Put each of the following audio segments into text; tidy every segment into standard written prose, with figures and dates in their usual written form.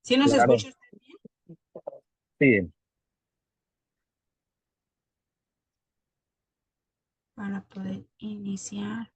¿Sí nos Claro, escucha usted bien? sí. Para poder iniciar.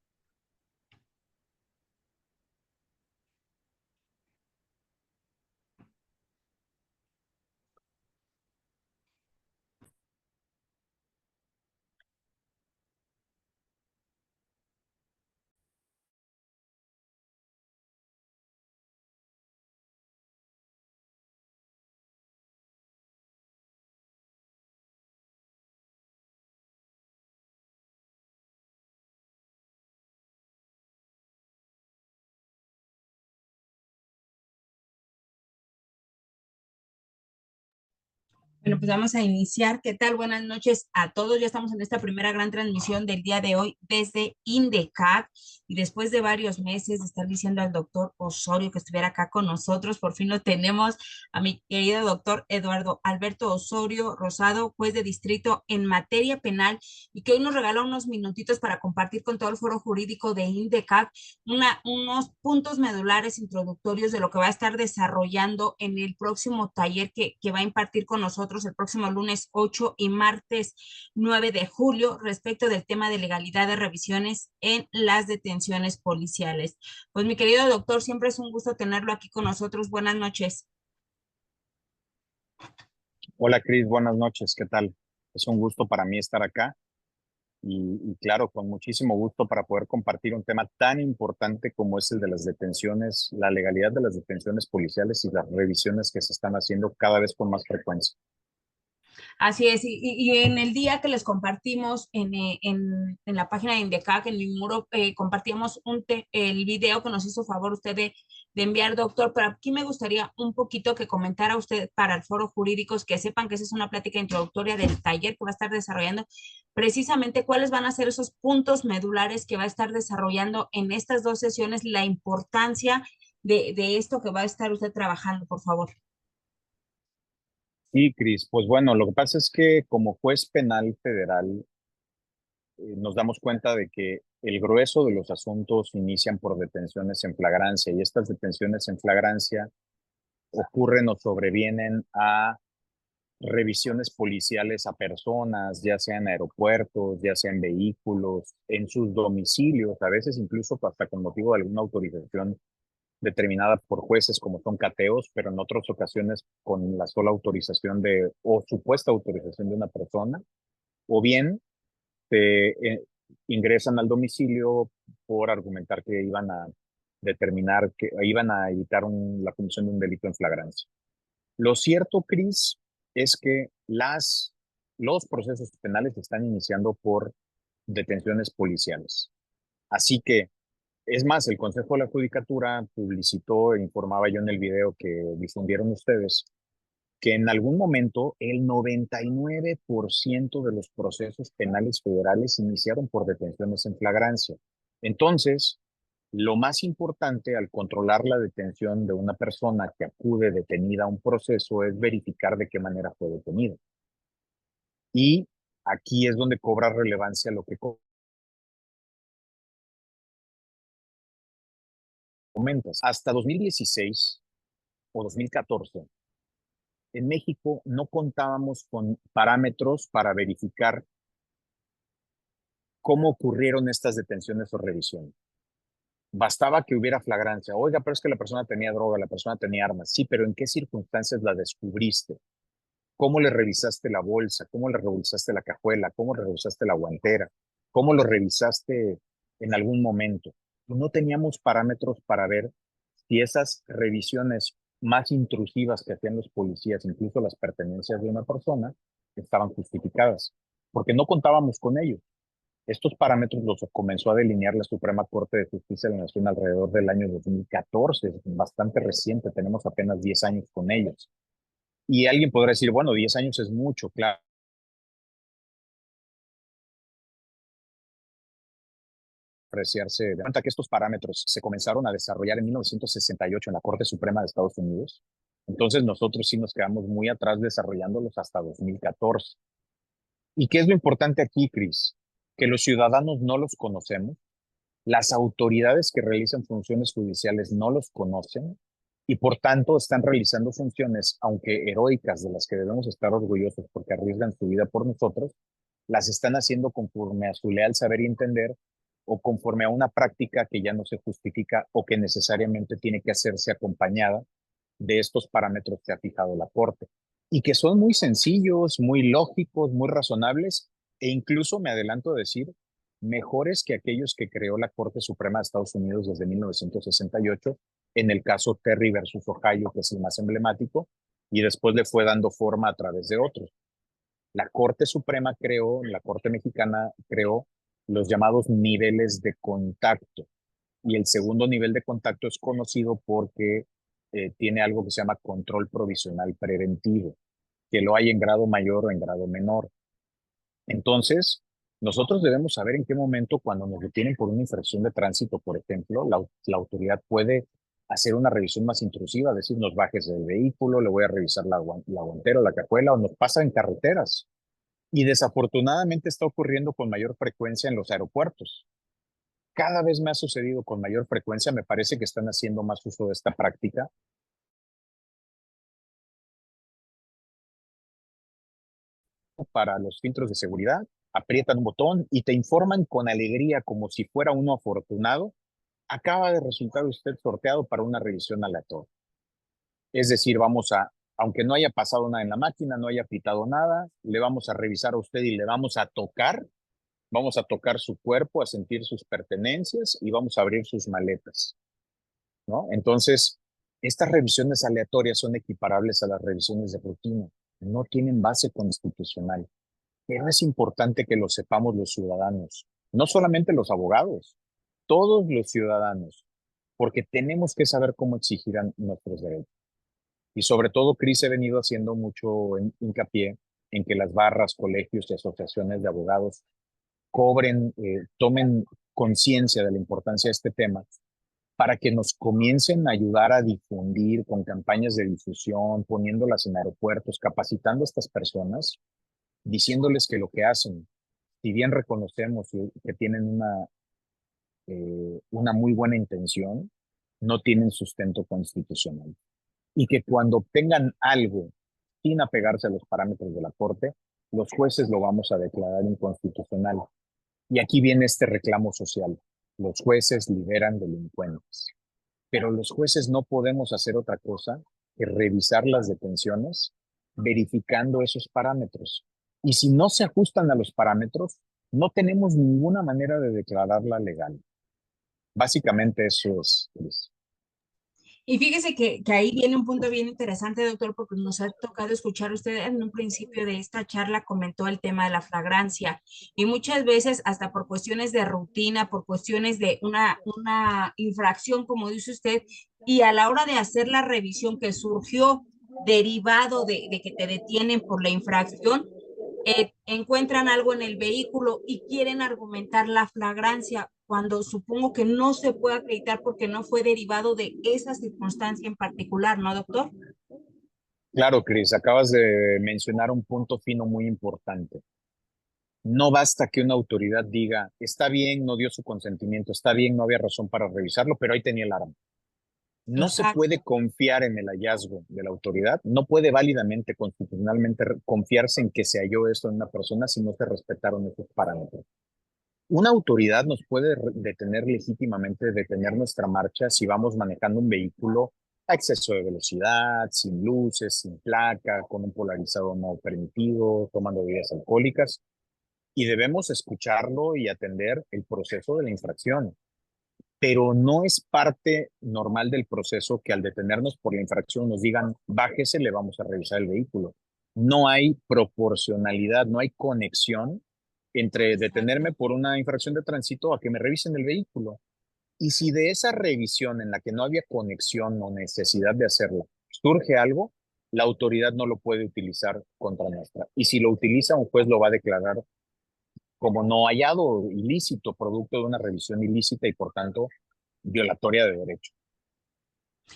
Bueno, pues vamos a iniciar. ¿Qué tal? Buenas noches a todos. Ya estamos en esta primera gran transmisión del día de hoy desde INDECAC y después de varios meses de estar diciendo al doctor Osorio que estuviera acá con nosotros, por fin lo tenemos a mi querido doctor Eduardo Alberto Osorio Rosado, juez de distrito en materia penal y que hoy nos regala unos minutitos para compartir con todo el foro jurídico de INDECAC unos puntos medulares introductorios de lo que va a estar desarrollando en el próximo taller que va a impartir con nosotros el próximo lunes 8 y martes 9 de julio respecto del tema de legalidad de revisiones en las detenciones policiales. Pues mi querido doctor, siempre es un gusto tenerlo aquí con nosotros. Buenas noches. Hola Cris, buenas noches, ¿qué tal? Es un gusto para mí estar acá y claro, con muchísimo gusto para poder compartir un tema tan importante como es el de las detenciones, la legalidad de las detenciones policiales y las revisiones que se están haciendo cada vez con más frecuencia. Así es, y en el día que les compartimos en la página de Indecac, en mi muro, compartíamos el video que nos hizo favor usted de enviar, doctor, pero aquí me gustaría un poquito que comentara usted para el foro jurídicos, que sepan que esa es una plática introductoria del taller que va a estar desarrollando, precisamente cuáles van a ser esos puntos medulares que va a estar desarrollando en estas dos sesiones, la importancia de esto que va a estar usted trabajando, por favor. Sí, Cris, pues bueno, lo que pasa es que como juez penal federal nos damos cuenta de que el grueso de los asuntos inician por detenciones en flagrancia y estas detenciones en flagrancia ocurren o sobrevienen a revisiones policiales a personas, ya sea en aeropuertos, ya sea en vehículos, en sus domicilios, a veces incluso hasta con motivo de alguna autorización determinada por jueces, como son cateos, pero en otras ocasiones con la sola autorización de o supuesta autorización de una persona, o bien te ingresan al domicilio por argumentar que iban a determinar que iban a evitar la comisión de un delito en flagrancia. Lo cierto, Cris, es que los procesos penales están iniciando por detenciones policiales. Así que, es más, el Consejo de la Judicatura publicitó e informaba yo en el video que difundieron ustedes que en algún momento el 99% de los procesos penales federales iniciaron por detenciones en flagrancia. Entonces, lo más importante al controlar la detención de una persona que acude detenida a un proceso es verificar de qué manera fue detenida. Y aquí es donde cobra relevancia lo que comentas. Hasta 2016 o 2014, en México no contábamos con parámetros para verificar cómo ocurrieron estas detenciones o revisiones. Bastaba que hubiera flagrancia. Oiga, pero es que la persona tenía droga, la persona tenía armas. Sí, pero ¿en qué circunstancias la descubriste? ¿Cómo le revisaste la bolsa? ¿Cómo le revisaste la cajuela? ¿Cómo le revisaste la guantera? ¿Cómo lo revisaste en algún momento? Y no teníamos parámetros para ver si esas revisiones más intrusivas que hacían los policías, incluso las pertenencias de una persona, estaban justificadas, porque no contábamos con ellos. Estos parámetros los comenzó a delinear la Suprema Corte de Justicia de la Nación alrededor del año 2014, es bastante reciente, tenemos apenas 10 años con ellos. Y alguien podrá decir, bueno, 10 años es mucho, claro. Apreciarse de cuenta que estos parámetros se comenzaron a desarrollar en 1968 en la Corte Suprema de Estados Unidos. Entonces nosotros sí nos quedamos muy atrás desarrollándolos hasta 2014. ¿Y qué es lo importante aquí, Cris? Que los ciudadanos no los conocemos, las autoridades que realizan funciones judiciales no los conocen y por tanto están realizando funciones, aunque heroicas, de las que debemos estar orgullosos porque arriesgan su vida por nosotros, las están haciendo conforme a su leal saber y entender o conforme a una práctica que ya no se justifica o que necesariamente tiene que hacerse acompañada de estos parámetros que ha fijado la Corte y que son muy sencillos, muy lógicos, muy razonables e incluso, me adelanto a decir, mejores que aquellos que creó la Corte Suprema de Estados Unidos desde 1968 en el caso Terry versus Ohio, que es el más emblemático, y después le fue dando forma a través de otros. La Corte Suprema creó, la Corte Mexicana creó los llamados niveles de contacto. Y el segundo nivel de contacto es conocido porque tiene algo que se llama control provisional preventivo, que lo hay en grado mayor o en grado menor. Entonces, nosotros debemos saber en qué momento, cuando nos detienen por una infracción de tránsito, por ejemplo, la autoridad puede hacer una revisión más intrusiva, decirnos bajes del vehículo, le voy a revisar la guantera, la cajuela, o nos pasa en carreteras. Y desafortunadamente está ocurriendo con mayor frecuencia en los aeropuertos. Cada vez me ha sucedido con mayor frecuencia, me parece que están haciendo más uso de esta práctica para los filtros de seguridad, aprietan un botón y te informan con alegría como si fuera uno afortunado, acaba de resultar usted sorteado para una revisión aleatoria. Es decir, aunque no haya pasado nada en la máquina, no haya pitado nada, le vamos a revisar a usted y le vamos a tocar su cuerpo, a sentir sus pertenencias y vamos a abrir sus maletas, ¿no? Entonces, estas revisiones aleatorias son equiparables a las revisiones de rutina, no tienen base constitucional, pero es importante que lo sepamos los ciudadanos, no solamente los abogados, todos los ciudadanos, porque tenemos que saber cómo exigirán nuestros derechos. Y sobre todo, Cris, he venido haciendo mucho hincapié en que las barras, colegios y asociaciones de abogados tomen conciencia de la importancia de este tema para que nos comiencen a ayudar a difundir con campañas de difusión, poniéndolas en aeropuertos, capacitando a estas personas, diciéndoles que lo que hacen, si bien reconocemos que tienen una muy buena intención, no tienen sustento constitucional. Y que cuando obtengan algo sin apegarse a los parámetros de la Corte, los jueces lo vamos a declarar inconstitucional. Y aquí viene este reclamo social. Los jueces liberan delincuentes, pero los jueces no podemos hacer otra cosa que revisar las detenciones verificando esos parámetros. Y si no se ajustan a los parámetros, no tenemos ninguna manera de declararla legal. Básicamente eso es, Luis. Y fíjese que ahí viene un punto bien interesante, doctor, porque nos ha tocado escuchar usted en un principio de esta charla comentó el tema de la flagrancia y muchas veces hasta por cuestiones de rutina, por cuestiones de una infracción, como dice usted, y a la hora de hacer la revisión que surgió derivado de que te detienen por la infracción, encuentran algo en el vehículo y quieren argumentar la flagrancia, cuando supongo que no se puede acreditar porque no fue derivado de esa circunstancia en particular, ¿no, doctor? Claro, Cris, acabas de mencionar un punto fino muy importante. No basta que una autoridad diga, está bien, no dio su consentimiento, está bien, no había razón para revisarlo, pero ahí tenía el arma. No se Exacto. puede confiar en el hallazgo de la autoridad, no puede válidamente, constitucionalmente, confiarse en que se halló esto en una persona si no se respetaron esos parámetros. Una autoridad nos puede detener legítimamente, detener nuestra marcha si vamos manejando un vehículo a exceso de velocidad, sin luces, sin placa, con un polarizado no permitido, tomando bebidas alcohólicas, y debemos escucharlo y atender el proceso de la infracción. Pero no es parte normal del proceso que al detenernos por la infracción nos digan, bájese, le vamos a revisar el vehículo. No hay proporcionalidad, no hay conexión entre Exacto. detenerme por una infracción de tránsito a que me revisen el vehículo. Y si de esa revisión en la que no había conexión o necesidad de hacerla surge algo, la autoridad no lo puede utilizar contra nuestra. Y si lo utiliza, un juez lo va a declarar como no hallado ilícito, producto de una revisión ilícita y por tanto violatoria de derecho.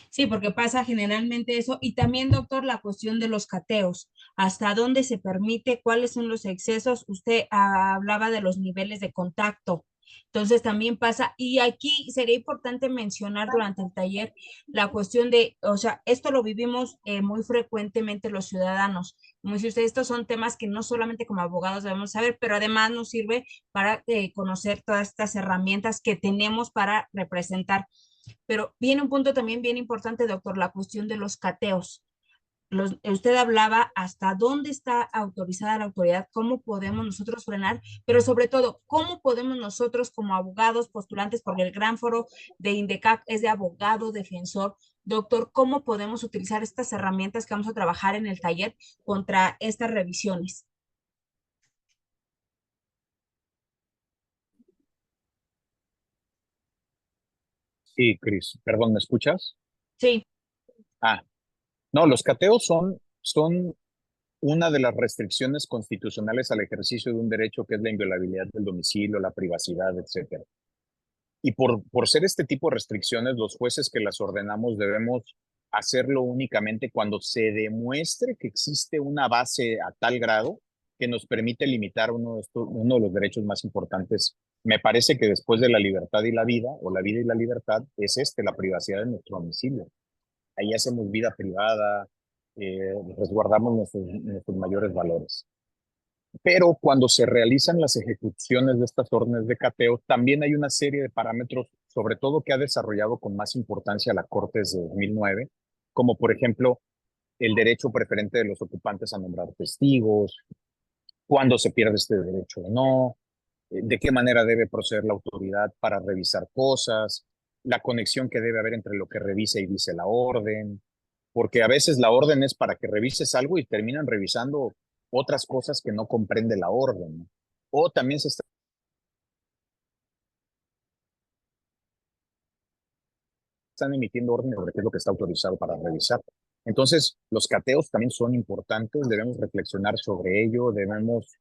Sí, porque pasa generalmente eso. Y también, doctor, la cuestión de los cateos. ¿Hasta dónde se permite? ¿Cuáles son los excesos? Usted hablaba de los niveles de contacto. Entonces también pasa, y aquí sería importante mencionar durante el taller la cuestión de, o sea, esto lo vivimos muy frecuentemente los ciudadanos. Como dice usted, estos son temas que no solamente como abogados debemos saber, pero además nos sirve para conocer todas estas herramientas que tenemos para representar. Pero viene un punto también bien importante, doctor, la cuestión de los cateos. Usted hablaba hasta dónde está autorizada la autoridad, cómo podemos nosotros frenar, pero sobre todo, cómo podemos nosotros como abogados, postulantes, porque el gran foro de INDECAC es de abogado, defensor, doctor, cómo podemos utilizar estas herramientas que vamos a trabajar en el taller contra estas revisiones. Sí, Cris, perdón, ¿me escuchas? Sí, Ah, no, los cateos son una de las restricciones constitucionales al ejercicio de un derecho que es la inviolabilidad del domicilio, la privacidad, etcétera. Y por ser este tipo de restricciones, los jueces que las ordenamos debemos hacerlo únicamente cuando se demuestre que existe una base a tal grado que nos permite limitar uno de los derechos más importantes. Me parece que después de la libertad y la vida, o la vida y la libertad, es la privacidad de nuestro domicilio. Ahí hacemos vida privada, resguardamos nuestros mayores valores. Pero cuando se realizan las ejecuciones de estas órdenes de cateo, también hay una serie de parámetros, sobre todo que ha desarrollado con más importancia la Corte desde 2009, como por ejemplo el derecho preferente de los ocupantes a nombrar testigos, cuándo se pierde este derecho o no, de qué manera debe proceder la autoridad para revisar cosas, la conexión que debe haber entre lo que revisa y dice la orden, porque a veces la orden es para que revises algo y terminan revisando otras cosas que no comprende la orden, ¿no? O también se están emitiendo órdenes sobre qué es lo que está autorizado para revisar. Entonces, los cateos también son importantes, debemos reflexionar sobre ello, debemos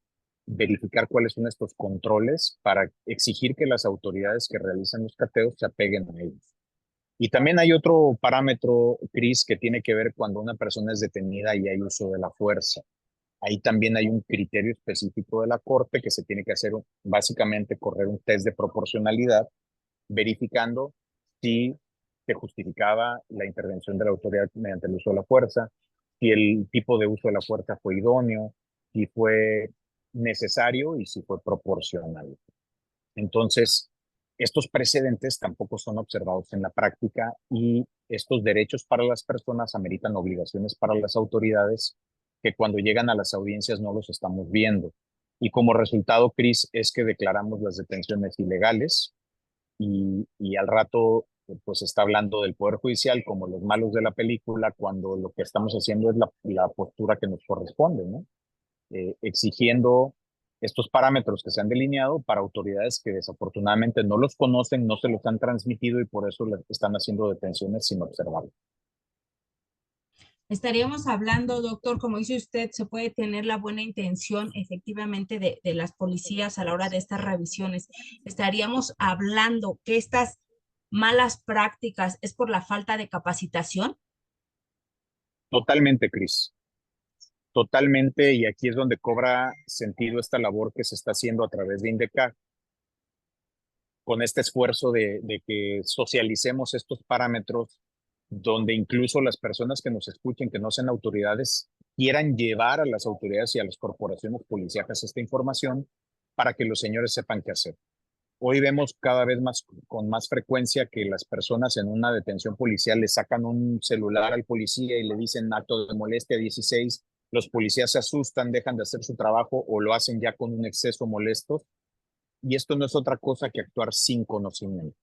verificar cuáles son estos controles para exigir que las autoridades que realizan los cateos se apeguen a ellos. Y también hay otro parámetro, Cris, que tiene que ver cuando una persona es detenida y hay uso de la fuerza. Ahí también hay un criterio específico de la Corte que se tiene que hacer, básicamente correr un test de proporcionalidad, verificando si se justificaba la intervención de la autoridad mediante el uso de la fuerza, si el tipo de uso de la fuerza fue idóneo, si fue necesario y si fue proporcional. Entonces, estos precedentes tampoco son observados en la práctica y estos derechos para las personas ameritan obligaciones para las autoridades que cuando llegan a las audiencias no los estamos viendo. Y como resultado, Cris, es que declaramos las detenciones ilegales y al rato pues está hablando del Poder Judicial como los malos de la película cuando lo que estamos haciendo es la postura que nos corresponde, ¿no? Exigiendo estos parámetros que se han delineado para autoridades que desafortunadamente no los conocen, no se los han transmitido y por eso están haciendo detenciones sin observarlo. estaríamos hablando, doctor, como dice usted, se puede tener la buena intención efectivamente de las policías a la hora de estas revisiones. Estaríamos hablando que estas malas prácticas es por la falta de capacitación. Totalmente, Cris. Totalmente, y aquí es donde cobra sentido esta labor que se está haciendo a través de INDECA, con este esfuerzo de que socialicemos estos parámetros, donde incluso las personas que nos escuchen, que no sean autoridades, quieran llevar a las autoridades y a las corporaciones policíacas esta información para que los señores sepan qué hacer. Hoy vemos cada vez más, con más frecuencia, que las personas en una detención policial le sacan un celular al policía y le dicen acto de molestia 16. Los policías se asustan, dejan de hacer su trabajo o lo hacen ya con un exceso molesto. Y esto no es otra cosa que actuar sin conocimiento.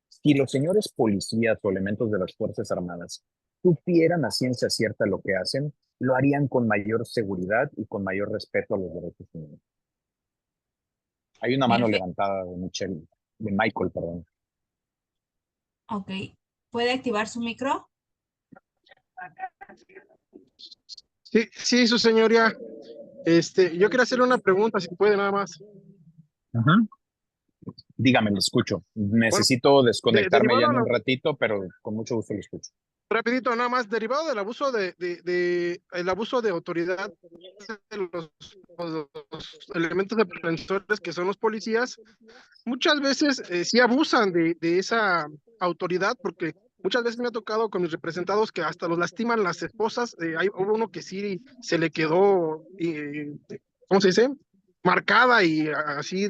Si los señores policías o elementos de las Fuerzas Armadas supieran a ciencia cierta lo que hacen, lo harían con mayor seguridad y con mayor respeto a los derechos humanos. Hay una mano Perfecto. levantada de Michael, perdón. Ok. ¿Puede activar su micro? Sí, sí, su señoría. Yo quería hacerle una pregunta, si puede nada más. Ajá. Dígame, lo escucho. Bueno, Necesito desconectarme ya derivado a en la, un ratito, pero con mucho gusto lo escucho. Rapidito, nada más, derivado del abuso el abuso de autoridad de los elementos defensores que son los policías, muchas veces sí abusan de esa autoridad, porque muchas veces me ha tocado con mis representados que hasta los lastiman las esposas. Hubo uno que sí se le quedó, ¿cómo se dice? Marcada y así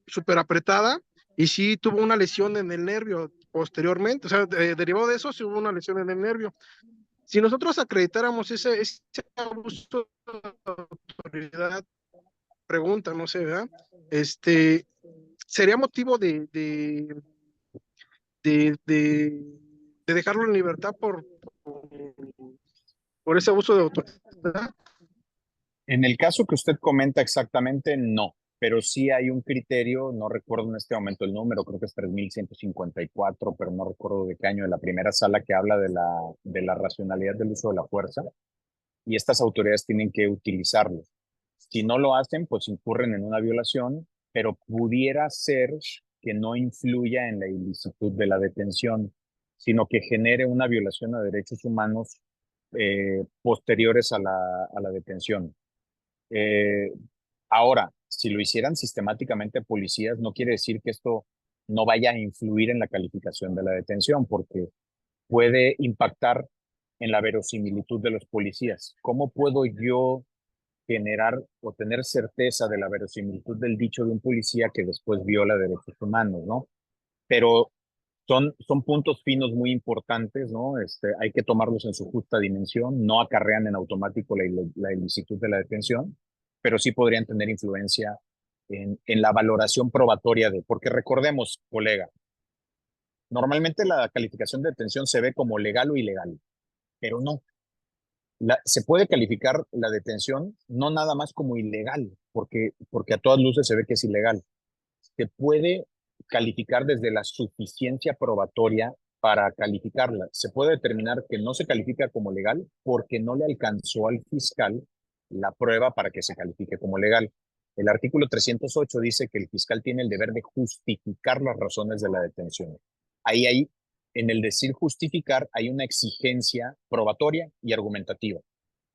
súper apretada, y sí tuvo una lesión en el nervio posteriormente, o sea, derivado de eso sí hubo una lesión en el nervio. Si nosotros acreditáramos ese abuso de autoridad, pregunta, no sé, ¿verdad? Sería motivo de, de, de dejarlo en libertad por ese abuso de autoridad. En el caso que usted comenta exactamente, no, pero sí hay un criterio, no recuerdo en este momento el número, creo que es 3154, pero no recuerdo de qué año, de la primera sala que habla de la racionalidad del uso de la fuerza, y estas autoridades tienen que utilizarlo. Si no lo hacen, pues incurren en una violación, pero pudiera ser que no influya en la ilicitud de la detención, sino que genere una violación a derechos humanos posteriores a la detención. Eh, Ahora, si lo hicieran sistemáticamente policías, no quiere decir que esto no vaya a influir en la calificación de la detención, porque puede impactar en la verosimilitud de los policías. ¿Cómo puedo yo generar o tener certeza de la verosimilitud del dicho de un policía que después viola derechos humanos, ¿no? Pero son puntos finos muy importantes, ¿no? Hay que tomarlos en su justa dimensión, no acarrean en automático la ilicitud de la detención, pero sí podrían tener influencia en la valoración probatoria porque recordemos, colega, normalmente la calificación de detención se ve como legal o ilegal, pero no. Se puede calificar la detención no nada más como ilegal, porque a todas luces se ve que es ilegal. Se puede calificar desde la suficiencia probatoria para calificarla. Se puede determinar que no se califica como legal porque no le alcanzó al fiscal la prueba para que se califique como legal. El artículo 308 dice que el fiscal tiene el deber de justificar las razones de la detención. Ahí, en el decir justificar, hay una exigencia probatoria y argumentativa.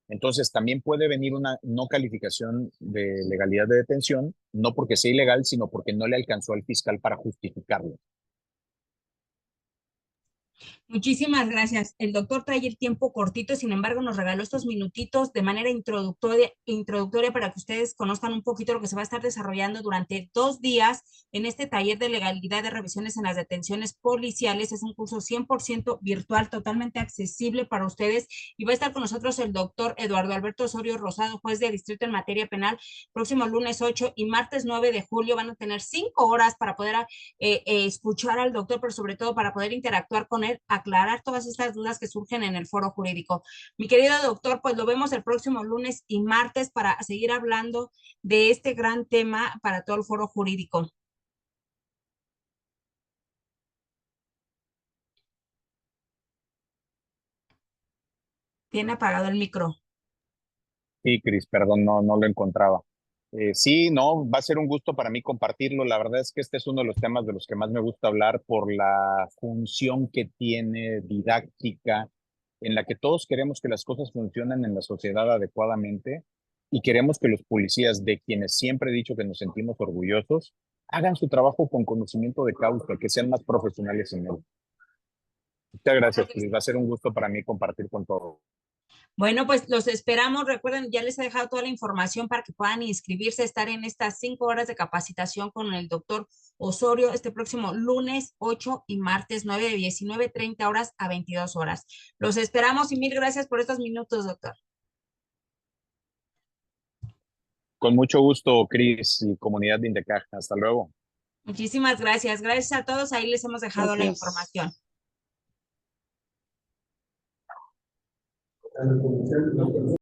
Entonces, también puede venir una no calificación de legalidad de detención, no porque sea ilegal, sino porque no le alcanzó al fiscal para justificarlo. Muchísimas gracias. El doctor trae el tiempo cortito, sin embargo, nos regaló estos minutitos de manera introductoria para que ustedes conozcan un poquito lo que se va a estar desarrollando durante 2 días en este taller de legalidad de revisiones en las detenciones policiales. Es un curso 100% virtual, totalmente accesible para ustedes, y va a estar con nosotros el doctor Eduardo Alberto Osorio Rosado, juez de distrito en materia penal. Próximo lunes 8 y martes 9 de julio van a tener 5 horas para poder escuchar al doctor, pero sobre todo para poder interactuar con él, aclarar todas estas dudas que surgen en el foro jurídico. Mi querido doctor, pues lo vemos el próximo lunes y martes para seguir hablando de este gran tema para todo el foro jurídico. Tiene apagado el micro. Sí, Cris, perdón, no lo encontraba. Sí, no, va a ser un gusto para mí compartirlo. La verdad es que este es uno de los temas de los que más me gusta hablar por la función que tiene didáctica, en la que todos queremos que las cosas funcionen en la sociedad adecuadamente y queremos que los policías, de quienes siempre he dicho que nos sentimos orgullosos, hagan su trabajo con conocimiento de causa, que sean más profesionales en él. Muchas gracias, Cris. Va a ser un gusto para mí compartir con todos. Bueno, pues los esperamos. Recuerden, ya les he dejado toda la información para que puedan inscribirse, estar en estas 5 horas de capacitación con el doctor Osorio este próximo lunes 8 y martes 9 de 19:30 horas a 22 horas. Los esperamos y mil gracias por estos minutos, doctor. Con mucho gusto, Cris y comunidad de Indecaj. Hasta luego. Muchísimas gracias. Gracias a todos. Ahí les hemos dejado la información.